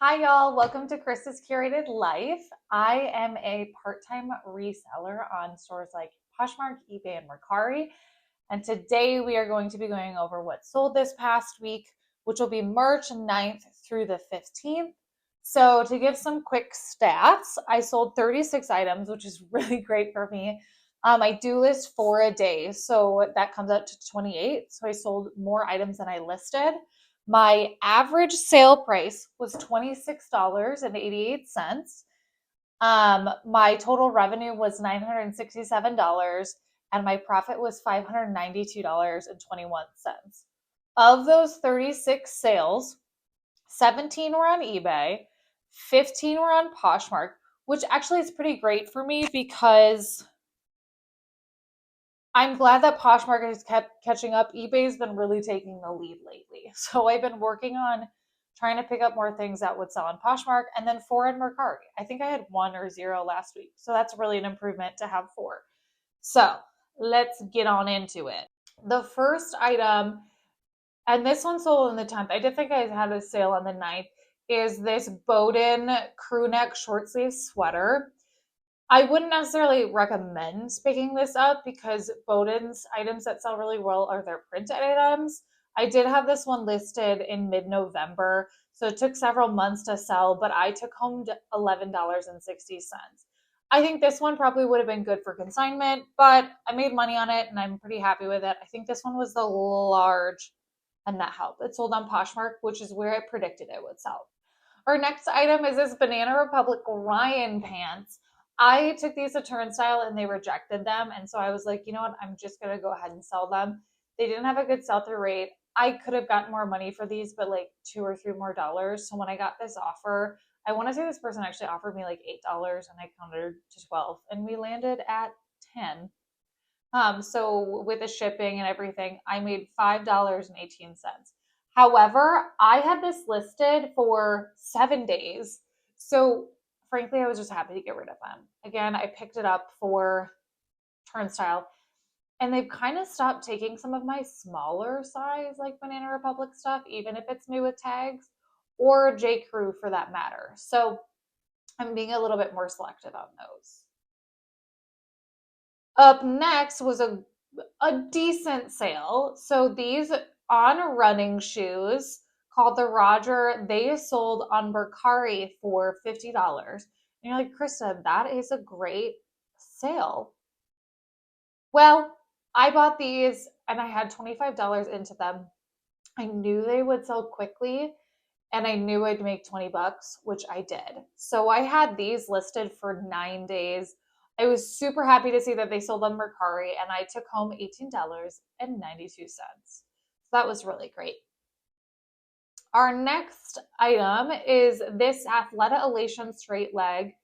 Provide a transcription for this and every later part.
Hi, y'all. Welcome to Chris's Curated Life. I am a part-time reseller on stores like Poshmark, eBay, and Mercari. And today we are going to be going over what sold this past week, which will be March 9th through the 15th. So to give some quick stats, I sold 36 items, which is really great for me. I do list 4 a day, so that comes out to 28. So I sold more items than I listed. My average sale price was $26.88. My total revenue was $967, and my profit was $592.21. Of those 36 sales, 17 were on eBay, 15 were on Poshmark, which actually is pretty great for me because I'm glad that Poshmark has kept catching up. eBay's been really taking the lead lately. So I've been working on trying to pick up more things that would sell on Poshmark and then 4 in Mercari. I think I had 1 or 0 last week. So that's really an improvement to have 4. So let's get on into it. The first item, and this one sold on the 10th. I did think I had a sale on the 9th, is this Bowden crew neck short sleeve sweater. I wouldn't necessarily recommend picking this up because Bowden's items that sell really well are their printed items. I did have this one listed in mid-November, so it took several months to sell, but I took home $11.60. I think this one probably would have been good for consignment, but I made money on it and I'm pretty happy with it. I think this one was the large, and that helped. It sold on Poshmark, which is where I predicted it would sell. Our next item is this Banana Republic Ryan pants. I took these to Turnstile and they rejected them. And so I was like, you know what? I'm just going to go ahead and sell them. They didn't have a good sell through rate. I could have gotten more money for these, but like $2 or $3 more. So when I got this offer, I want to say this person actually offered me like $8 and I countered to 12 and we landed at 10. So with the shipping and everything, I made $5.18. However, I had this listed for 7 days. So frankly, I was just happy to get rid of them. Again, I picked it up for Turnstile and they've kind of stopped taking some of my smaller size, like Banana Republic stuff, even if it's me with tags, or J. Crew for that matter. So I'm being a little bit more selective on those. Up next was a decent sale. So these on running shoes called the Roger, they sold on Mercari for $50. And you're like, Krista, that is a great sale. Well, I bought these and I had $25 into them. I knew they would sell quickly and I knew I'd make 20 bucks, which I did. So I had these listed for 9 days. I was super happy to see that they sold on Mercari and I took home $18.92. So that was really great. Our next item is this Athleta Elation straight leg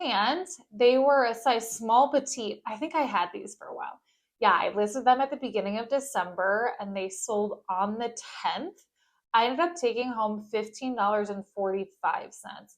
pants. They were a size small petite. I think I had these for a while. Yeah, I listed them at the beginning of December and they sold on the 10th. I ended up taking home $15.45.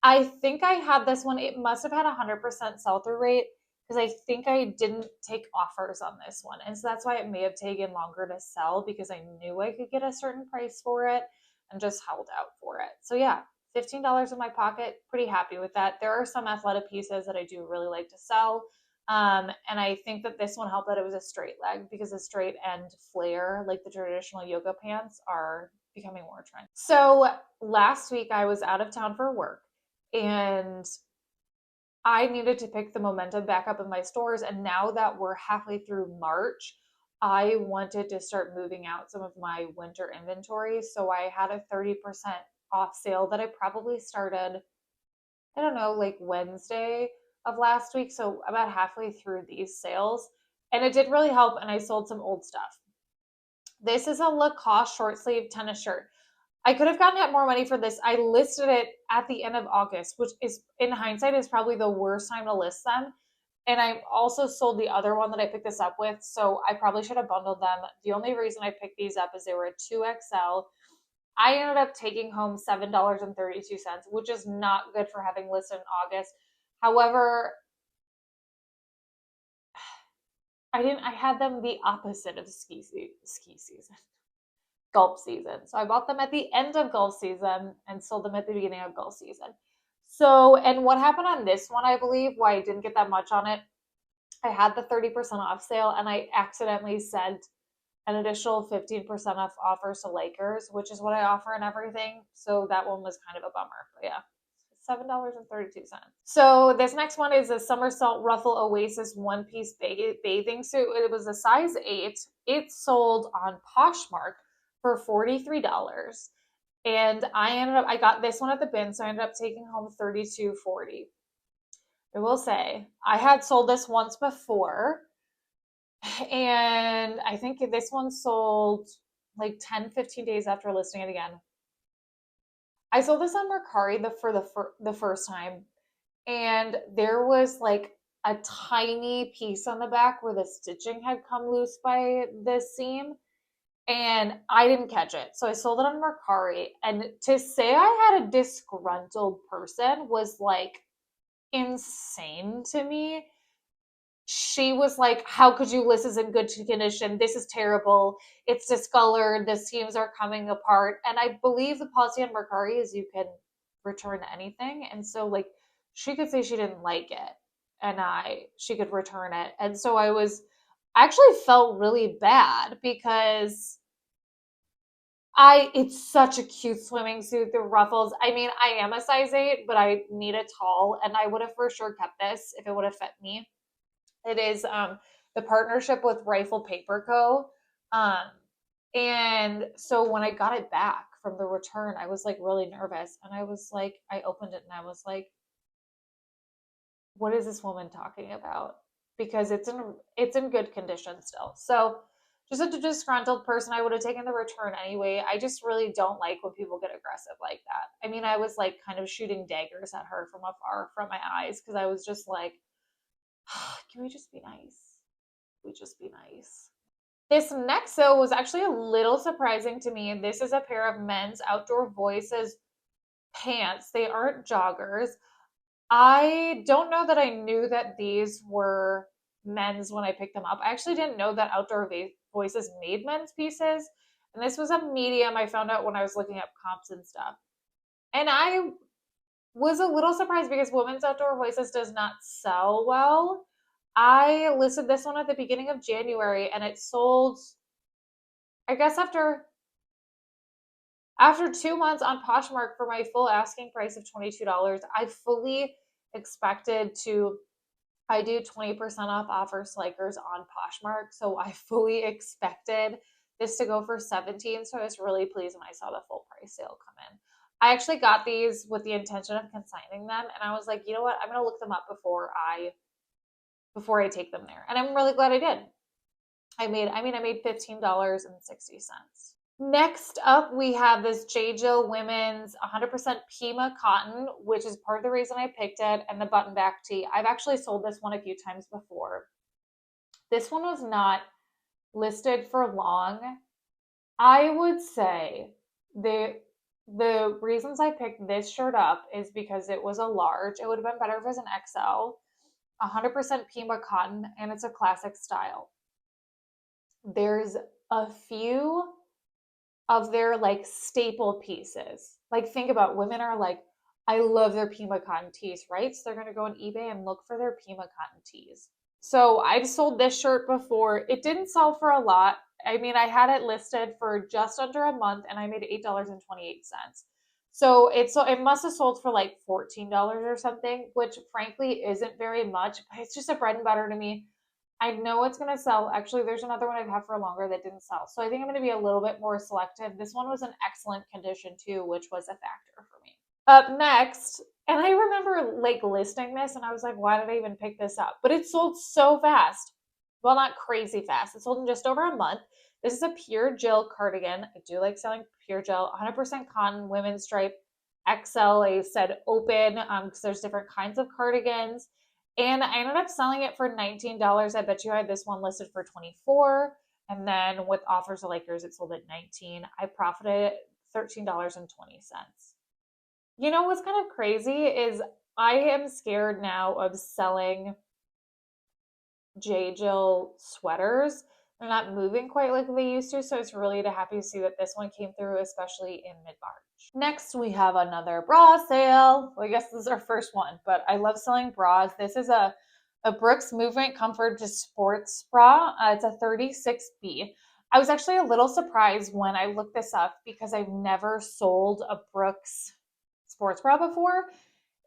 I think I had this one. It must have had 100% sell through rate because I think I didn't take offers on this one. And so that's why it may have taken longer to sell because I knew I could get a certain price for it and just held out for it. So yeah, $15 in my pocket, pretty happy with that. There are some Athleta pieces that I do really like to sell. And I think that this one helped that it was a straight leg because the straight end flare, like the traditional yoga pants, are becoming more trendy. So last week I was out of town for work and I needed to pick the momentum back up in my stores. And now that we're halfway through March, I wanted to start moving out some of my winter inventory. So I had a 30% off sale that I probably started, I don't know, like Wednesday of last week. So about halfway through these sales. And it did really help. And I sold some old stuff. This is a Lacoste short sleeve tennis shirt. I could have gotten more money for this. I listed it at the end of August, which is in hindsight is probably the worst time to list them. And I also sold the other one that I picked this up with. So I probably should have bundled them. The only reason I picked these up is they were a 2XL. I ended up taking home $7.32, which is not good for having listed in August. However, I had them the opposite of ski season. Gulf season. So I bought them at the end of Gulf season and sold them at the beginning of Gulf season. So, and what happened on this one, I believe, why I didn't get that much on it, I had the 30% off sale and I accidentally sent an additional 15% off offers to Lakers, which is what I offer and everything. So that one was kind of a bummer. But yeah, $7.32. So this next one is a Somersault Ruffle Oasis one-piece bathing suit. It was a size 8. It sold on Poshmark for $43. And I got this one at the bin, so I ended up taking home $32.40. I will say, I had sold this once before, and I think this one sold like 10, 15 days after listing it again. I sold this on Mercari for the first time, and there was like a tiny piece on the back where the stitching had come loose by the seam, and I didn't catch it. So I sold it on Mercari, and to say I had a disgruntled person was like insane to me. She was like, how could you list this in good condition? This is terrible. It's discolored. The seams are coming apart. And I believe the policy on Mercari is you can return anything. And so like she could say she didn't like it and she could return it. And so I actually felt really bad because it's such a cute swimming suit, the ruffles. I mean, I am a size 8, but I need a tall, and I would have for sure kept this if it would have fit me. It is the partnership with Rifle Paper Co. And so when I got it back from the return, I was like really nervous. And I was like, I opened it and I was like, what is this woman talking about? Because it's in good condition still. So just a disgruntled person, I would have taken the return anyway. I just really don't like when people get aggressive like that. I mean, I was like kind of shooting daggers at her from afar from my eyes because I was just like, can we just be nice? Can we just be nice? This next sale was actually a little surprising to me. And this is a pair of men's Outdoor Voices pants. They aren't joggers. I don't know that I knew that these were men's when I picked them up. I actually didn't know that Outdoor Voices made men's pieces. And this was a medium I found out when I was looking up comps and stuff. And I was a little surprised because Women's Outdoor Voices does not sell well. I listed this one at the beginning of January and it sold, I guess after 2 months on Poshmark for my full asking price of $22. I fully expected I do 20% off offers Lakers on Poshmark. So I fully expected this to go for 17. So I was really pleased when I saw the full price sale come in. I actually got these with the intention of consigning them. And I was like, you know what? I'm going to look them up before I take them there. And I'm really glad I did. I made $15.60. Next up, we have this J. Jill Women's 100% Pima cotton, which is part of the reason I picked it, and the button back tee. I've actually sold this one a few times before. This one was not listed for long. I would say the reasons I picked this shirt up is because it was a large. It would have been better if it was an XL. 100% Pima cotton, and it's a classic style. There's a few of their like staple pieces. Like think about women are like, I love their Pima cotton tees, right? So they're going to go on eBay and look for their Pima cotton tees. So I've sold this shirt before. It didn't sell for a lot. I mean, I had it listed for just under a month and I made $8.28. So it must have sold for like $14 or something, which frankly isn't very much, but it's just a bread and butter to me. I know it's going to sell. Actually, there's another one I've had for longer that didn't sell. So I think I'm going to be a little bit more selective. This one was in excellent condition too, which was a factor for me. Up next, and I remember like listing this and I was like, why did I even pick this up? But it sold so fast. Well, not crazy fast. It sold in just over a month. This is a Pure Jill cardigan. I do like selling Pure Jill, 100% cotton, women's stripe, XL. I said open because there's different kinds of cardigans. And I ended up selling it for $19. I bet you I had this one listed for $24. And then with offers of Lakers, it sold at $19. I profited $13.20. You know what's kind of crazy is I am scared now of selling J. Jill sweaters. are not moving quite like they used to. So it's really happy to see that this one came through, especially in mid-March. Next, we have another bra sale. Well, I guess this is our first one, but I love selling bras. This is a Brooks Movement Comfort to Sports bra. It's a 36B. I was actually a little surprised when I looked this up because I've never sold a Brooks sports bra before.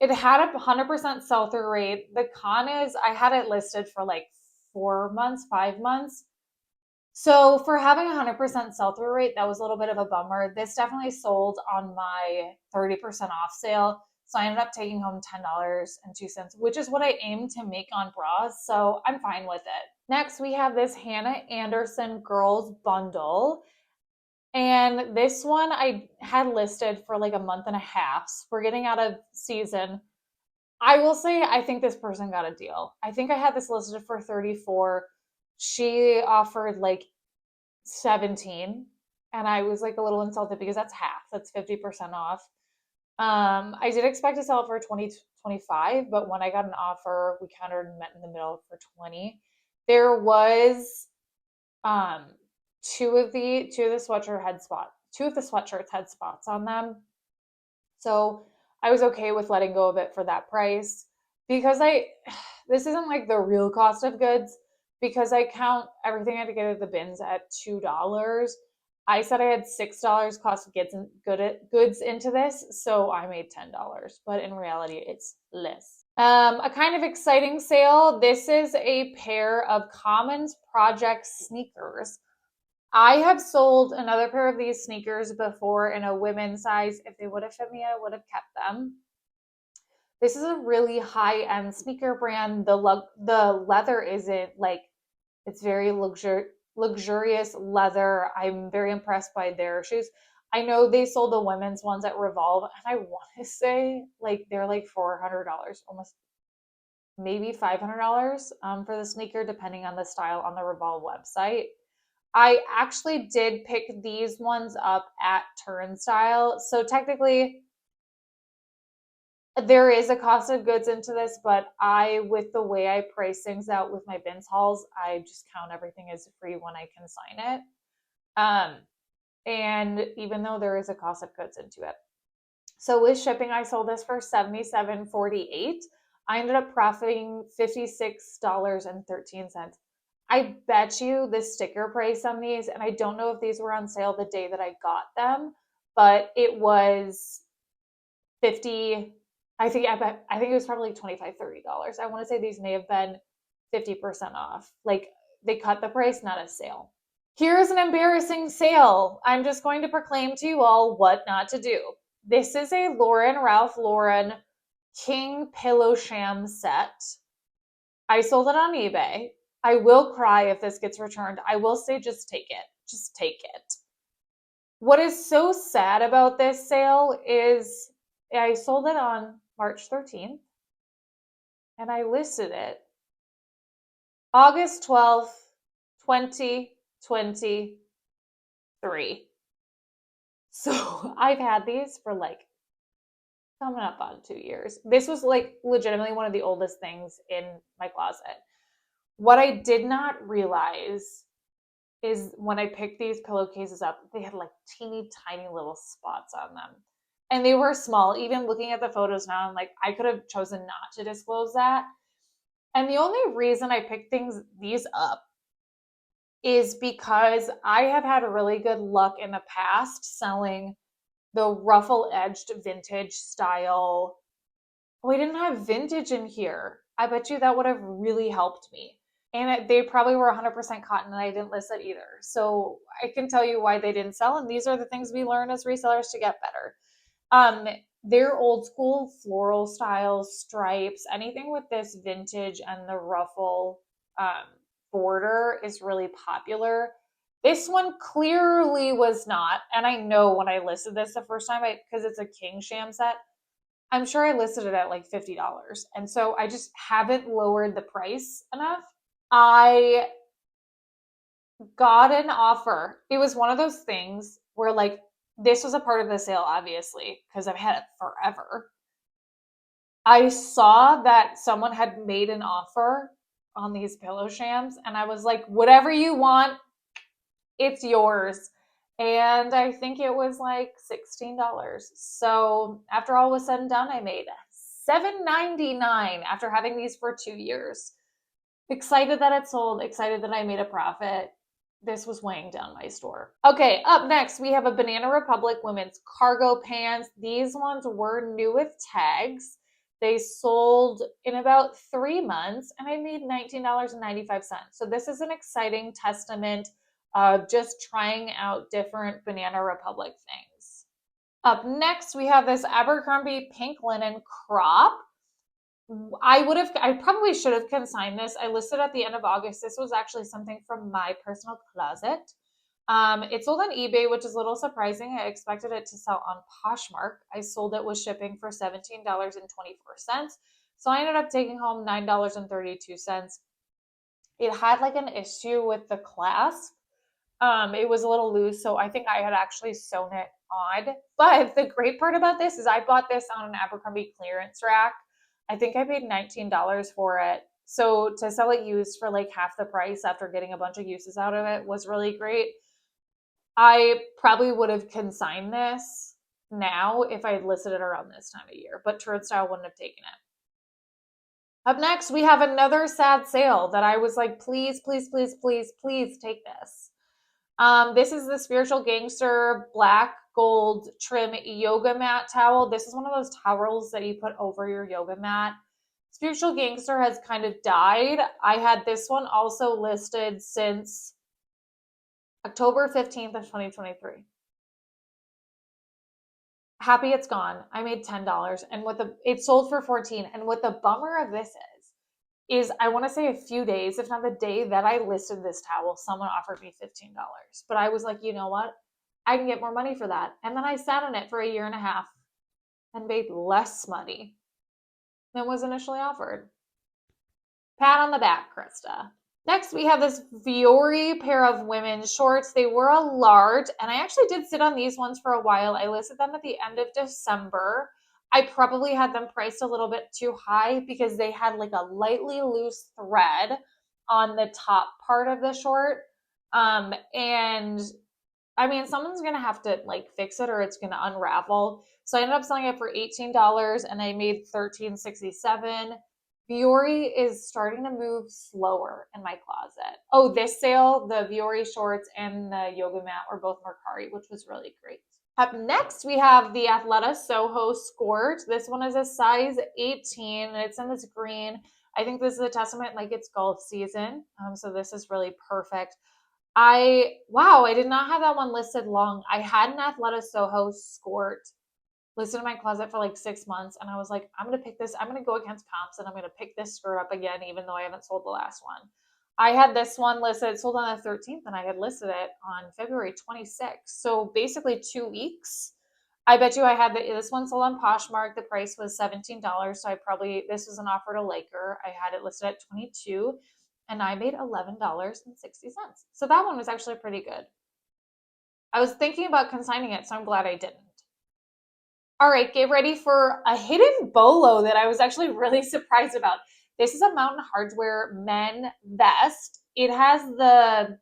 It had a 100% sell-through rate. The con is I had it listed for like 4 months, 5 months. So for having a 100% sell-through rate, that was a little bit of a bummer. This definitely sold on my 30% off sale. So I ended up taking home $10.02, which is what I aim to make on bras. So I'm fine with it. Next, we have this Hannah Anderson Girls Bundle. And this one I had listed for like a month and a half. So we're getting out of season. I will say, I think this person got a deal. I think I had this listed for 34. She offered like 17. And I was like a little insulted because that's half. That's 50% off. I did expect to sell it for 20, 25, but when I got an offer, we kind of met in the middle for 20. There was two of the sweatshirts had spots on them. So I was okay with letting go of it for that price because this isn't like the real cost of goods because I count everything I had to get at the bins at $2. I said I had $6 cost of goods into this, so I made $10, but in reality, it's less. A kind of exciting sale. This is a pair of Commons Project sneakers. I have sold another pair of these sneakers before in a women's size. If they would have fit me, I would have kept them. This is a really high-end sneaker brand. The leather isn't like, it's very luxurious leather. I'm very impressed by their shoes. I know they sold the women's ones at Revolve, and I want to say like they're like $400, almost maybe $500 for the sneaker, depending on the style on the Revolve website. I actually did pick these ones up at Turnstile. So technically, there is a cost of goods into this, but with the way I price things out with my bins hauls, I just count everything as free when I consign it. And even though there is a cost of goods into it. So with shipping, I sold this for $77.48. I ended up profiting $56.13. I bet you the sticker price on these, and I don't know if these were on sale the day that I got them, but it was 50. I think it was probably $25, $30. I want to say these may have been 50% off. Like they cut the price, not a sale. Here's an embarrassing sale. I'm just going to proclaim to you all what not to do. This is a Ralph Lauren King Pillow Sham set. I sold it on eBay. I will cry if this gets returned. I will say just take it. Just take it. What is so sad about this sale is I sold it on March 13th and I listed it August 12th, 2023. So I've had these for like coming up on 2 years. This was like legitimately one of the oldest things in my closet. What I did not realize is when I picked these pillowcases up, they had like teeny tiny little spots on them. And they were small. Even looking at the photos now, I'm like, I could have chosen not to disclose that. And the only reason I picked these up is because I have had really good luck in the past selling the ruffle-edged vintage style. We didn't have vintage in here. I bet you that would have really helped me. And they probably were 100% cotton, and I didn't list it either. So I can tell you why they didn't sell, and these are the things we learn as resellers to get better. They're old school floral styles, stripes, anything with this vintage and the ruffle border is really popular. This one clearly was not, and I know when I listed this the first time, because it's a King Sham set, I'm sure I listed it at like $50. And so I just haven't lowered the price enough. I got an offer. It was one of those things where like this was a part of the sale, obviously, because I've had it forever. I saw that someone had made an offer on these pillow shams, and I was like, whatever you want, It's yours. And I think it was like $16. So after all was said and done, I made $7.99 after having these for 2 years. Excited that it sold, excited that I made a profit. This was weighing down my store. Okay, up next, we have a Banana Republic women's cargo pants. These ones were new with tags. They sold in about 3 months, and I made $19.95. So this is an exciting testament of just trying out different Banana Republic things. Up next, we have this Abercrombie pink linen crop. I probably should have consigned this. I listed at the end of August. This was actually something from my personal closet. It sold on eBay, which is a little surprising. I expected it to sell on Poshmark. I sold it with shipping for $17.24. So I ended up taking home $9.32. It had like an issue with the clasp. It was a little loose, so I think I had actually sewn it on. But the great part about this is I bought this on an Abercrombie clearance rack. I think I paid $19 for it. So to sell it used for like half the price after getting a bunch of uses out of it was really great. I probably would have consigned this now if I had listed it around this time of year, but Turnstile wouldn't have taken it. Up next, we have another sad sale that I was like, please, please, please, please, please take this. This is the Spiritual Gangster black gold trim yoga mat towel. This is one of those towels that you put over your yoga mat. Spiritual Gangster has kind of died. I had this one also listed since October 15th of 2023. Happy it's gone. I made $10 and it sold for $14. And what the bummer of this is I want to say a few days, if not the day that I listed this towel, someone offered me $15. But I was like, you know what? I can get more money for that. And then I sat on it for a year and a half and made less money than was initially offered. Pat on the back, Krista. Next, we have this Fiore pair of women's shorts. They were a large, and I actually did sit on these ones for a while. I listed them at the end of December. I probably had them priced a little bit too high because they had like a lightly loose thread on the top part of the short. And I mean, someone's going to have to like fix it or it's going to unravel. So I ended up selling it for $18 and I made $13.67. Fiore is starting to move slower in my closet. Oh, this sale, the Fiore shorts and the yoga mat were both Mercari, which was really great. Up next, we have the Athleta Soho Skirt. This one is a size 18 and it's in this green. I think this is a testament like it's golf season. So this is really perfect. I did not have that one listed long. I had an Athleta Soho Skirt listed in my closet for like 6 months. And I was like, I'm going to pick this. I'm going to go against comps and I'm going to pick this skirt up again, even though I haven't sold the last one. I had this one listed, sold on the 13th, and I had listed it on February 26th. So basically 2 weeks. I bet you I had this one sold on Poshmark. The price was $17. So this was an offer to Laker. I had it listed at $22 and I made $11.60. So that one was actually pretty good. I was thinking about consigning it, so I'm glad I didn't. All right, get ready for a hidden bolo that I was actually really surprised about. This is a Mountain Hardwear men vest. It has the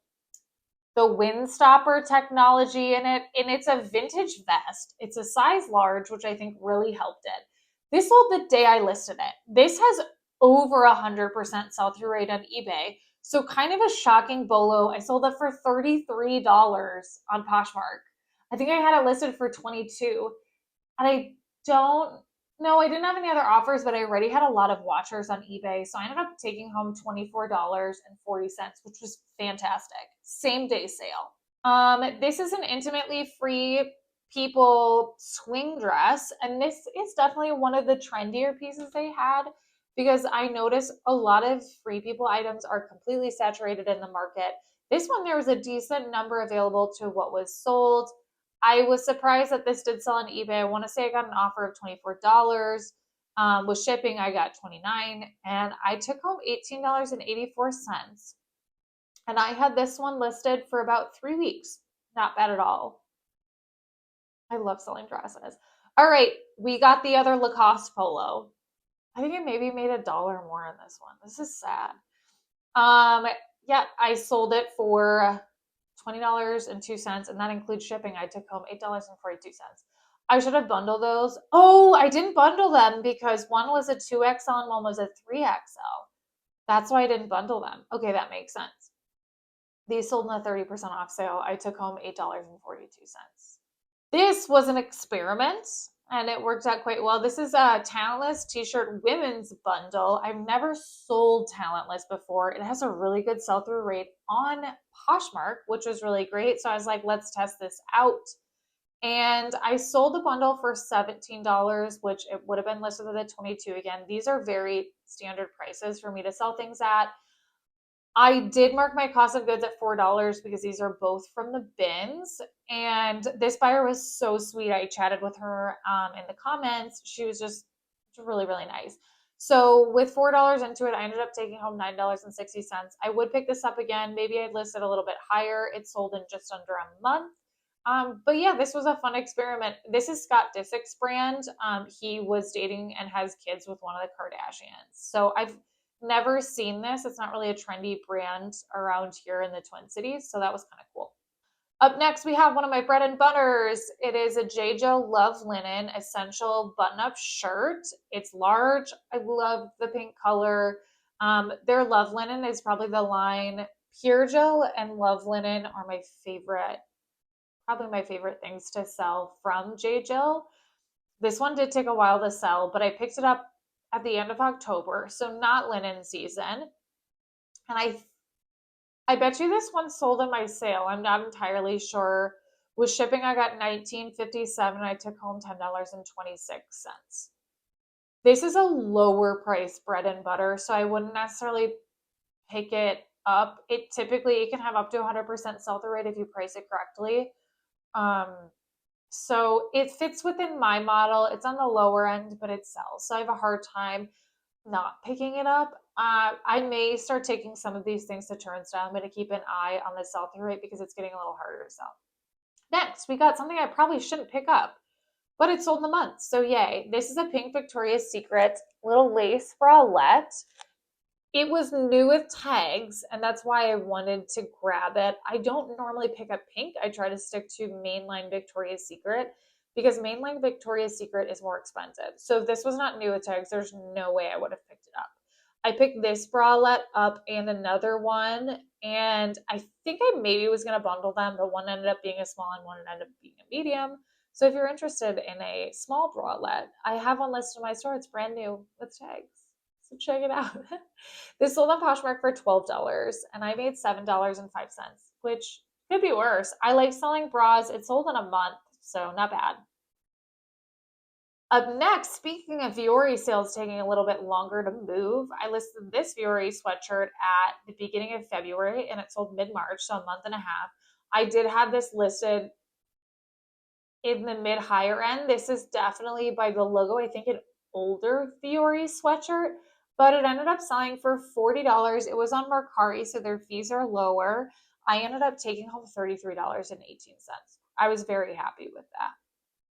windstopper technology in it, and it's a vintage vest. It's a size large, which I think really helped it. This sold the day I listed it. This has over 100% sell-through rate on eBay. So kind of a shocking bolo. I sold it for $33 on Poshmark. I think I had it listed for $22. And I didn't have any other offers, but I already had a lot of watchers on eBay. So I ended up taking home $24.40, which was fantastic. Same day sale. This is an intimately free people swing dress. And this is definitely one of the trendier pieces they had because I noticed a lot of free people items are completely saturated in the market. This one, there was a decent number available to what was sold. I was surprised that this did sell on eBay. I want to say I got an offer of $24. With shipping, I got $29, and I took home $18.84. And I had this one listed for about 3 weeks. Not bad at all. I love selling dresses. All right, we got the other Lacoste polo. I think I maybe made $1 more on this one. This is sad. I sold it for $20.02, and that includes shipping. I took home $8.42. I should have bundled those. Oh, I didn't bundle them because one was a 2XL and one was a 3XL. That's why I didn't bundle them. Okay, that makes sense. These sold in a 30% off sale. I took home $8.42. This was an experiment and it worked out quite well. This is a Talentless t-shirt women's bundle. I've never sold Talentless before. It has a really good sell-through rate on Poshmark, which was really great. So I was like, let's test this out. And I sold the bundle for $17, which it would have been listed at $22 again. These are very standard prices for me to sell things at. I did mark my cost of goods at $4 because these are both from the bins. And this buyer was so sweet. I chatted with her in the comments. She was just really, really nice. So with $4 into it, I ended up taking home $9.60. I would pick this up again. Maybe I'd list it a little bit higher. It sold in just under a month. But yeah, this was a fun experiment. This is Scott Disick's brand. He was dating and has kids with one of the Kardashians. So I've never seen this. It's not really a trendy brand around here in the Twin Cities. So that was kind of cool. Up next, we have one of my bread and butters. It is a J. Jill Love Linen Essential Button-Up Shirt. It's large. I love the pink color. Their Love Linen is probably the line. Pure Jill and Love Linen are my favorite, probably my favorite things to sell from J. Jill. This one did take a while to sell, but I picked it up at the end of October, so not linen season. And I bet you this one sold in my sale. I'm not entirely sure. With shipping, I got $19.57. I took home $10.26. This is a lower price bread and butter, so I wouldn't necessarily pick it up. It can have up to 100% sell-through rate if you price it correctly. So it fits within my model. It's on the lower end, but it sells. So I have a hard time not picking it up. I may start taking some of these things to turnstile. I'm going to keep an eye on the sell-through rate because it's getting a little harder to sell. Next, we got something I probably shouldn't pick up, but it sold in the month. So yay. This is a pink Victoria's Secret little lace bralette. It was new with tags, and that's why I wanted to grab it. I don't normally pick up pink. I try to stick to mainline Victoria's Secret because mainline Victoria's Secret is more expensive. So if this was not new with tags, there's no way I would have picked it up. I picked this bralette up and another one, and I think I maybe was going to bundle them, but one ended up being a small and one ended up being a medium. So if you're interested in a small bralette, I have one listed in my store. It's brand new with tags. So check it out. This sold on Poshmark for $12 and I made $7.05, which could be worse. I like selling bras. It sold in a month, so not bad. Up next, speaking of Vuori sales taking a little bit longer to move, I listed this Vuori sweatshirt at the beginning of February and it sold mid-March, so a month and a half. I did have this listed in the mid-higher end. This is definitely by the logo, I think an older Vuori sweatshirt, but it ended up selling for $40. It was on Mercari, so their fees are lower. I ended up taking home $33.18. I was very happy with that.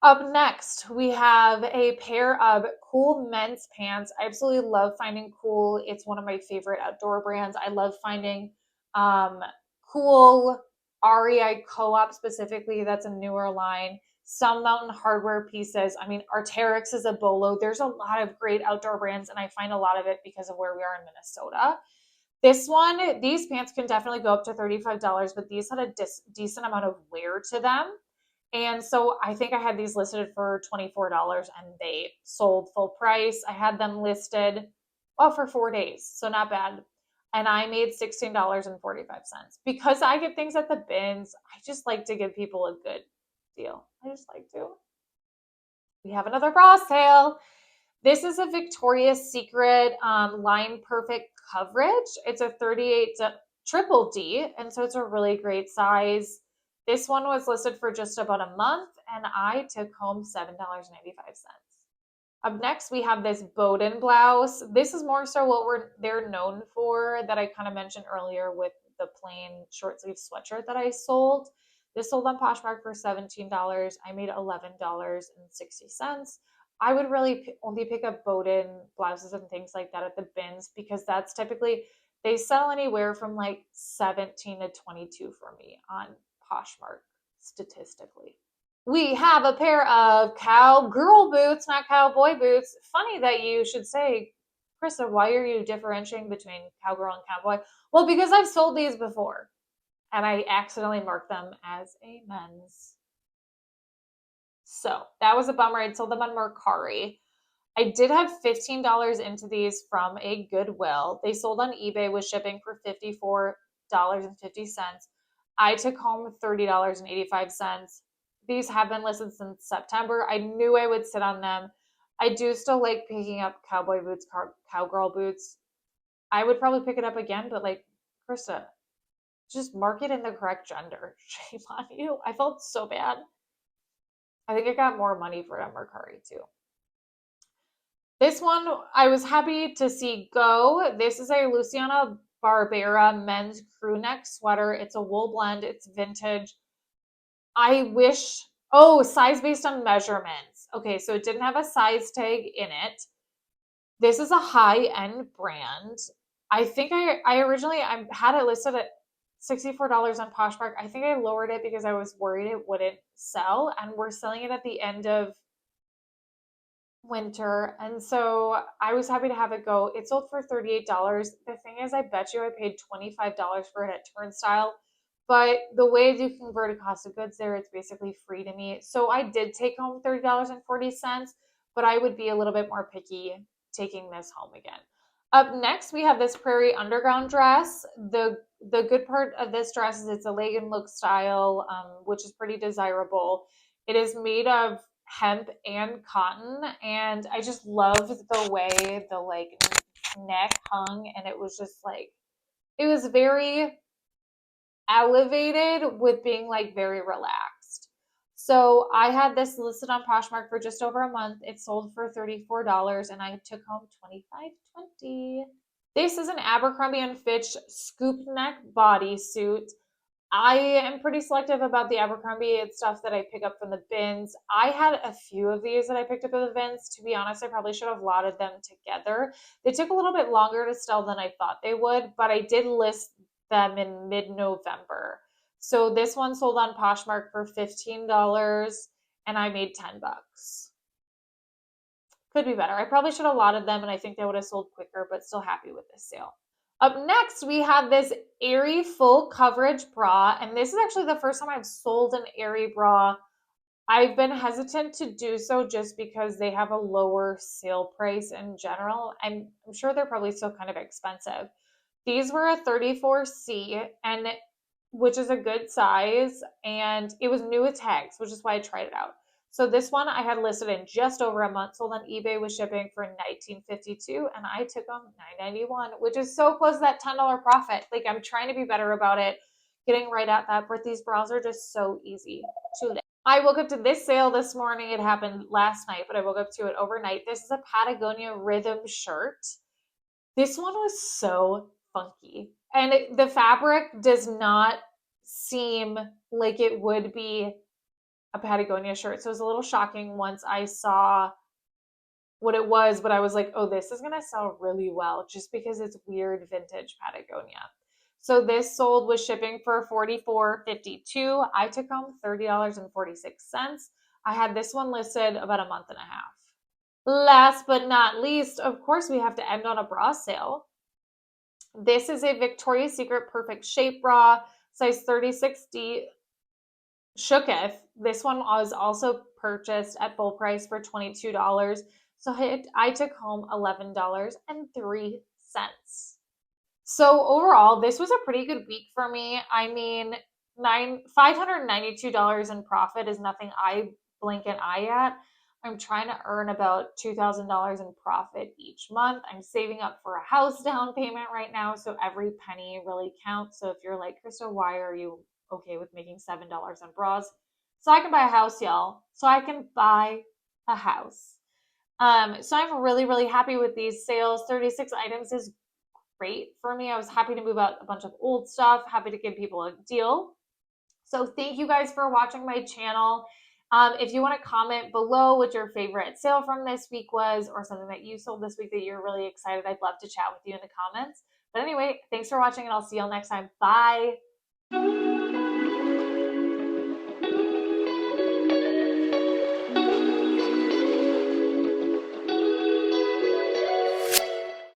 Up next, we have a pair of cool men's pants. I absolutely love finding cool. It's one of my favorite outdoor brands. I love finding cool REI Co-op specifically. That's a newer line. Some Mountain Hardware pieces. I mean, Arc'teryx is a bolo. There's a lot of great outdoor brands, and I find a lot of it because of where we are in Minnesota. This one, these pants can definitely go up to $35, but these had a decent amount of wear to them. And so I think I had these listed for $24 and they sold full price. I had them listed, for 4 days, so not bad. And I made $16.45. Because I get things at the bins, I just like to give people a good deal. I just like to. We have another bra sale. This is a Victoria's Secret Line Perfect coverage. It's a 38 triple D, and so it's a really great size. This one was listed for just about a month, and I took home $7.95. Up next, we have this Bowden blouse. This is more so what they're known for that I kind of mentioned earlier with the plain short sleeve sweatshirt that I sold. This sold on Poshmark for $17. I made $11.60. I would really only pick up Bowden blouses and things like that at the bins because that's typically They sell anywhere from like 17 to 22 for me on Poshmark statistically. We have a pair of cowgirl boots, not cowboy boots. Funny that you should say, Krista, why are you differentiating between cowgirl and cowboy? Well, because I've sold these before and I accidentally marked them as a men's. So that was a bummer. I'd sold them on Mercari. I did have $15 into these from a Goodwill. They sold on eBay with shipping for $54.50. I took home $30.85. These have been listed since September. I knew I would sit on them. I do still like picking up cowboy boots, cowgirl boots. I would probably pick it up again, but like, Krista, just mark it in the correct gender. Shame on you. I felt so bad. I think I got more money for it on Mercari too. This one I was happy to see go. This is a Luciana Barbera men's crew neck sweater. It's a wool blend. It's vintage. I wish, oh, size based on measurements. Okay, so it didn't have a size tag in it. This is a high-end brand. I think I originally I had it listed at $64 on Poshmark. I think I lowered it because I was worried it wouldn't sell, and we're selling it at the end of winter. And so I was happy to have it go. It sold for $38. The thing is, I bet you I paid $25 for it at Turnstile. But the way I do converted cost of goods there, it's basically free to me. So I did take home $30.40, but I would be a little bit more picky taking this home again. Up next, we have this Prairie Underground dress. The good part of this dress is it's a leg and look style, which is pretty desirable. It is made of hemp and cotton, and I just loved the way the like neck hung, and it was just like it was very elevated with being like very relaxed. So I had this listed on Poshmark for just over a month. It sold for $34 and I took home $25.20. This is an Abercrombie and Fitch scoop neck bodysuit. I am pretty selective about the Abercrombie stuff that I pick up from the bins. I had a few of these that I picked up in the bins. To be honest, I probably should have lotted them together. They took a little bit longer to sell than I thought they would, but I did list them in mid-November. So this one sold on Poshmark for $15 and I made 10 bucks. Could be better. I probably should have lotted them and I think they would have sold quicker, but still happy with this sale. Up next, we have this Aerie full coverage bra, and this is actually the first time I've sold an Aerie bra. I've been hesitant to do so just because they have a lower sale price in general. I'm sure they're probably still kind of expensive. These were a 34C, and which is a good size, and it was new with tags, which is why I tried it out. So this one I had listed in just over a month, sold on eBay with shipping for $19.52, and I took them $9.91, which is so close to that $10 profit. Like I'm trying to be better about it, getting right at that, but these bras are just so easy to live. I woke up to this sale this morning. It happened last night, but I woke up to it overnight. This is a Patagonia Rhythm shirt. This one was so funky. And the fabric does not seem like it would be a Patagonia shirt. So it was a little shocking once I saw what it was, but I was like, oh, this is going to sell really well just because it's weird vintage Patagonia. So this sold with shipping for $44.52. I took home $30.46. I had this one listed about a month and a half. Last but not least, of course, we have to end on a bra sale. This is a Victoria's Secret Perfect Shape Bra, size 36D. Shooketh. This one was also purchased at full price for $22. So I took home $11.03. So overall, this was a pretty good week for me. I mean, $592 in profit is nothing I blink an eye at. I'm trying to earn about $2,000 in profit each month. I'm saving up for a house down payment right now, so every penny really counts. So if you're like, Krista, why are you okay with making $7 on bras? So I can buy a house, y'all. So I can buy a house. So I'm really, really happy with these sales. 36 items is great for me. I was happy to move out a bunch of old stuff, happy to give people a deal. So thank you guys for watching my channel. If you want to comment below what your favorite sale from this week was or something that you sold this week that you're really excited, I'd love to chat with you in the comments. But anyway, thanks for watching and I'll see y'all next time. Bye.